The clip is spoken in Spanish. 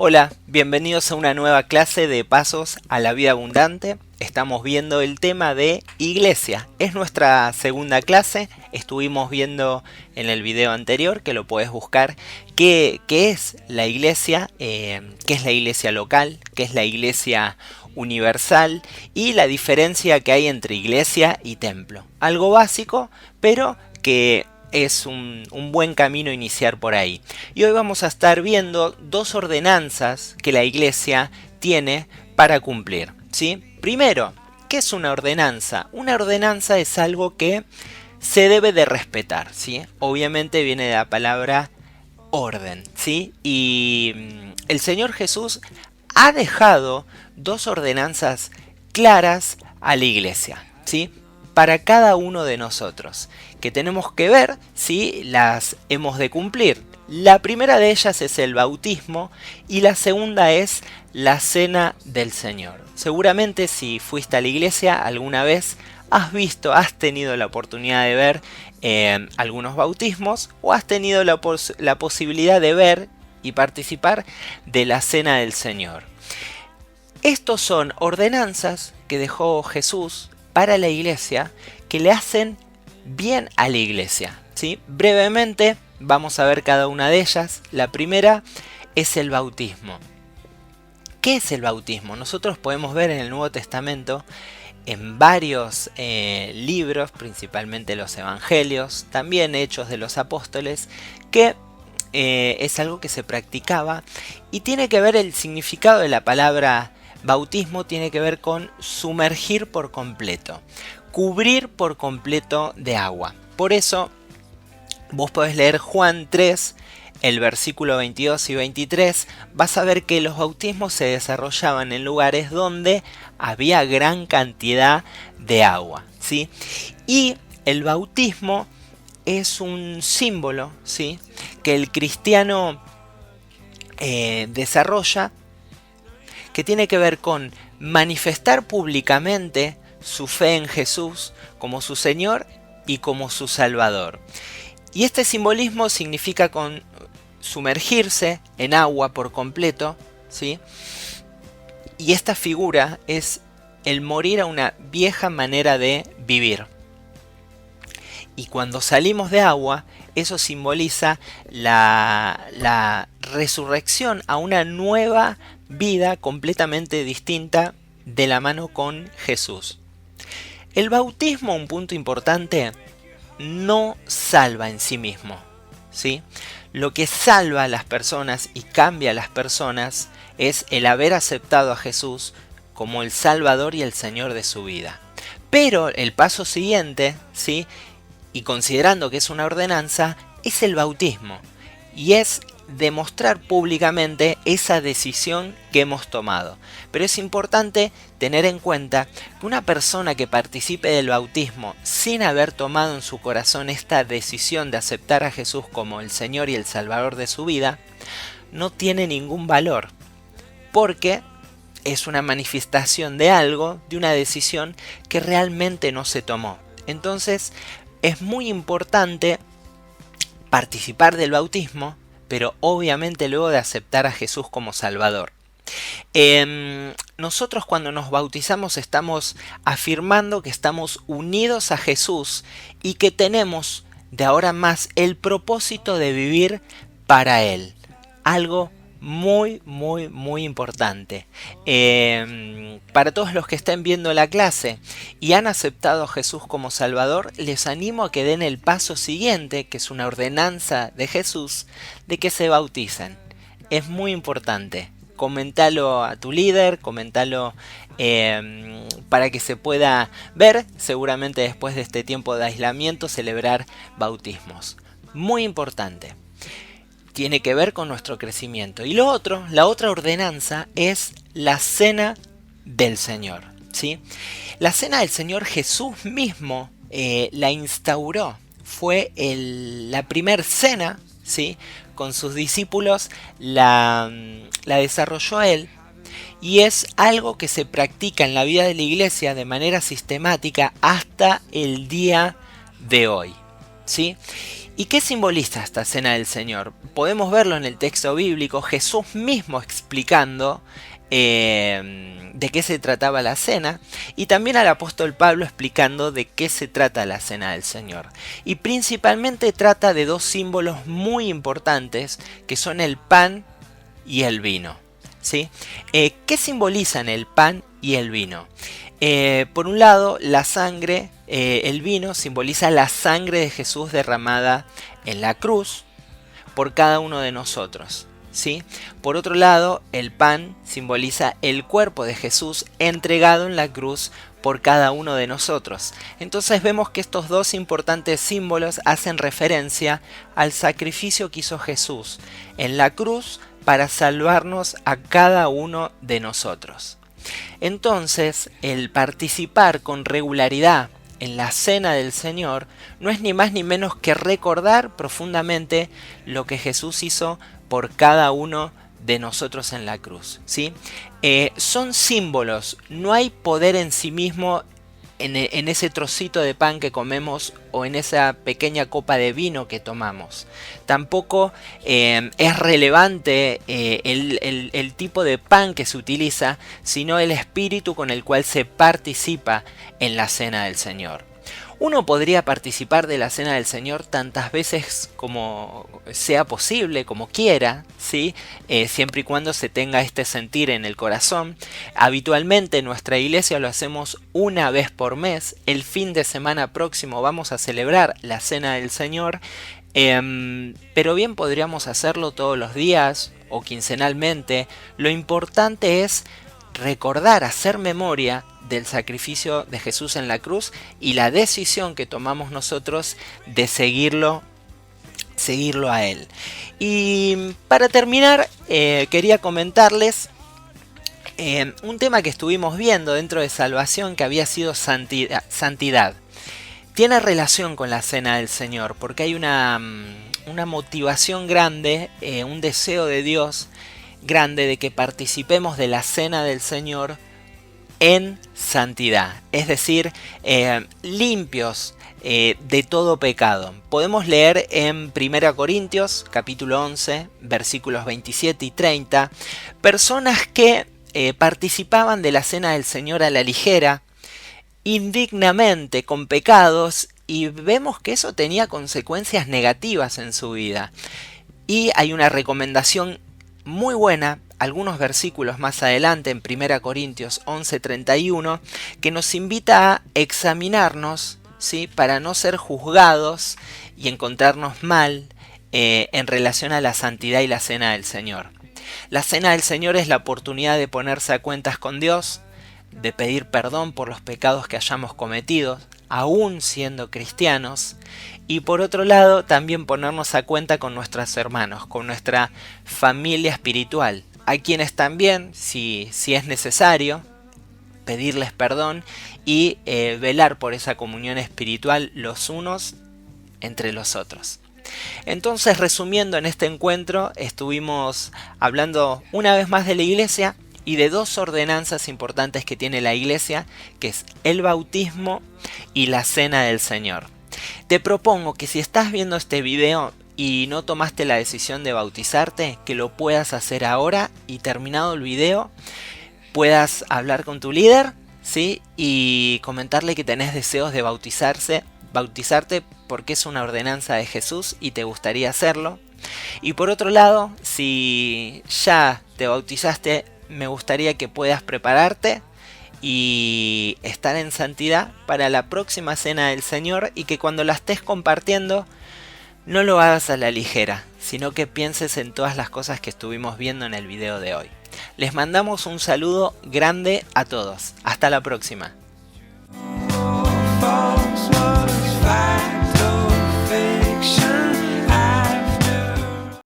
Hola, bienvenidos a una nueva clase de Pasos a la Vida Abundante. Estamos viendo el tema de iglesia. Es nuestra segunda clase. Estuvimos viendo en el video anterior, que lo puedes buscar, qué es la iglesia, qué es la iglesia local, qué es la iglesia universal y la diferencia que hay entre iglesia y templo. Algo básico, pero que es un buen camino iniciar por ahí. Y hoy vamos a estar viendo dos ordenanzas que la iglesia tiene para cumplir, ¿sí? Primero, ¿qué es una ordenanza? Una ordenanza es algo que se debe de respetar, ¿sí? Obviamente viene de la palabra orden, ¿sí? Y el Señor Jesús ha dejado dos ordenanzas claras a la iglesia, ¿sí? Para cada uno de nosotros, que tenemos que ver si las hemos de cumplir. La primera de ellas es el bautismo y la segunda es la cena del Señor. Seguramente si fuiste a la iglesia alguna vez has tenido la oportunidad de ver algunos bautismos o has tenido la posibilidad de ver y participar de la cena del Señor. Estos son ordenanzas que dejó Jesús para la iglesia que le hacen bien a la iglesia, ¿sí? Brevemente vamos a ver cada una de ellas. La primera es el bautismo. ¿Qué es el bautismo? Nosotros podemos ver en el Nuevo Testamento, en varios libros, principalmente los evangelios, también Hechos de los Apóstoles, que es algo que se practicaba y tiene que ver el significado de la palabra bautismo, tiene que ver con sumergir por completo, cubrir por completo de agua. Por eso vos podés leer Juan 3, el versículo 22 y 23, vas a ver que los bautismos se desarrollaban en lugares donde había gran cantidad de agua, ¿sí? Y el bautismo es un símbolo, ¿sí?, que el cristiano desarrolla, que tiene que ver con manifestar públicamente su fe en Jesús como su Señor y como su Salvador. Y este simbolismo significa con sumergirse en agua por completo, ¿sí? Y esta figura es el morir a una vieja manera de vivir. Y cuando salimos de agua, eso simboliza la resurrección a una nueva vida completamente distinta de la mano con Jesús. El bautismo, un punto importante, no salva en sí mismo, ¿sí? Lo que salva a las personas y cambia a las personas es el haber aceptado a Jesús como el Salvador y el Señor de su vida. Pero el paso siguiente, ¿sí?, y considerando que es una ordenanza, es el bautismo. Y es demostrar públicamente esa decisión que hemos tomado. Pero es importante tener en cuenta que una persona que participe del bautismo sin haber tomado en su corazón esta decisión de aceptar a Jesús como el Señor y el Salvador de su vida, no tiene ningún valor. Porque es una manifestación de algo, de una decisión que realmente no se tomó. Entonces, es muy importante participar del bautismo, pero obviamente luego de aceptar a Jesús como Salvador. Nosotros cuando nos bautizamos estamos afirmando que estamos unidos a Jesús y que tenemos de ahora más el propósito de vivir para Él. Algo muy importante. Para todos los que estén viendo la clase y han aceptado a Jesús como Salvador, les animo a que den el paso siguiente, que es una ordenanza de Jesús, de que se bauticen. Es muy importante. Comentalo a tu líder, comentalo para que se pueda ver, seguramente después de este tiempo de aislamiento, celebrar bautismos. Muy importante. Tiene que ver con nuestro crecimiento. Y la otra ordenanza es la cena del Señor, ¿sí? La cena del Señor Jesús mismo la instauró. Fue la primer cena, ¿sí?, con sus discípulos, la desarrolló Él. Y es algo que se practica en la vida de la iglesia de manera sistemática hasta el día de hoy, ¿sí? ¿Y qué simboliza esta cena del Señor? Podemos verlo en el texto bíblico, Jesús mismo explicando de qué se trataba la cena, y también al apóstol Pablo explicando de qué se trata la cena del Señor. Y principalmente trata de dos símbolos muy importantes, que son el pan y el vino. ¿Sí? ¿Qué simbolizan el pan y el vino? Por un lado, la sangre, el vino simboliza la sangre de Jesús derramada en la cruz por cada uno de nosotros. ¿Sí? Por otro lado, el pan simboliza el cuerpo de Jesús entregado en la cruz por cada uno de nosotros. Entonces vemos que estos dos importantes símbolos hacen referencia al sacrificio que hizo Jesús en la cruz para salvarnos a cada uno de nosotros. Entonces, el participar con regularidad en la cena del Señor no es ni más ni menos que recordar profundamente lo que Jesús hizo por cada uno de nosotros en la cruz, ¿sí? Son símbolos, no hay poder en sí mismo en ese trocito de pan que comemos o en esa pequeña copa de vino que tomamos. Tampoco es relevante el tipo de pan que se utiliza, sino el espíritu con el cual se participa en la cena del Señor. Uno podría participar de la cena del Señor tantas veces como sea posible, como quiera, ¿sí? Siempre y cuando se tenga este sentir en el corazón. Habitualmente en nuestra iglesia lo hacemos una vez por mes. El fin de semana próximo vamos a celebrar la cena del Señor, pero bien podríamos hacerlo todos los días o quincenalmente. Lo importante es recordar, hacer memoria del sacrificio de Jesús en la cruz y la decisión que tomamos nosotros de seguirlo a Él. Y para terminar, quería comentarles un tema que estuvimos viendo dentro de salvación, que había sido santidad. Tiene relación con la cena del Señor, porque hay una motivación grande, un deseo de Dios grande de que participemos de la cena del Señor en santidad, es decir, limpios de todo pecado. Podemos leer en 1 Corintios capítulo 11 versículos 27 y 30, personas que participaban de la cena del Señor a la ligera, indignamente, con pecados, y vemos que eso tenía consecuencias negativas en su vida. Y hay una recomendación muy buena, algunos versículos más adelante en 1 Corintios 11:31, que nos invita a examinarnos, ¿sí? Para no ser juzgados y encontrarnos mal en relación a la santidad y la cena del Señor. La cena del Señor es la oportunidad de ponerse a cuentas con Dios, de pedir perdón por los pecados que hayamos cometido, aún siendo cristianos, y por otro lado también ponernos a cuenta con nuestros hermanos, con nuestra familia espiritual, a quienes también, si es necesario, pedirles perdón y velar por esa comunión espiritual los unos entre los otros. Entonces, resumiendo, en este encuentro estuvimos hablando una vez más de la iglesia y de dos ordenanzas importantes que tiene la iglesia, que es el bautismo y la cena del Señor. Te propongo que si estás viendo este video y no tomaste la decisión de bautizarte, que lo puedas hacer ahora y terminado el video puedas hablar con tu líder, ¿sí? Y comentarle que tenés deseos de bautizarte porque es una ordenanza de Jesús y te gustaría hacerlo. Y por otro lado, si ya te bautizaste, me gustaría que puedas prepararte y estar en santidad para la próxima cena del Señor, y que cuando la estés compartiendo no lo hagas a la ligera, sino que pienses en todas las cosas que estuvimos viendo en el video de hoy. Les mandamos un saludo grande a todos. Hasta la próxima.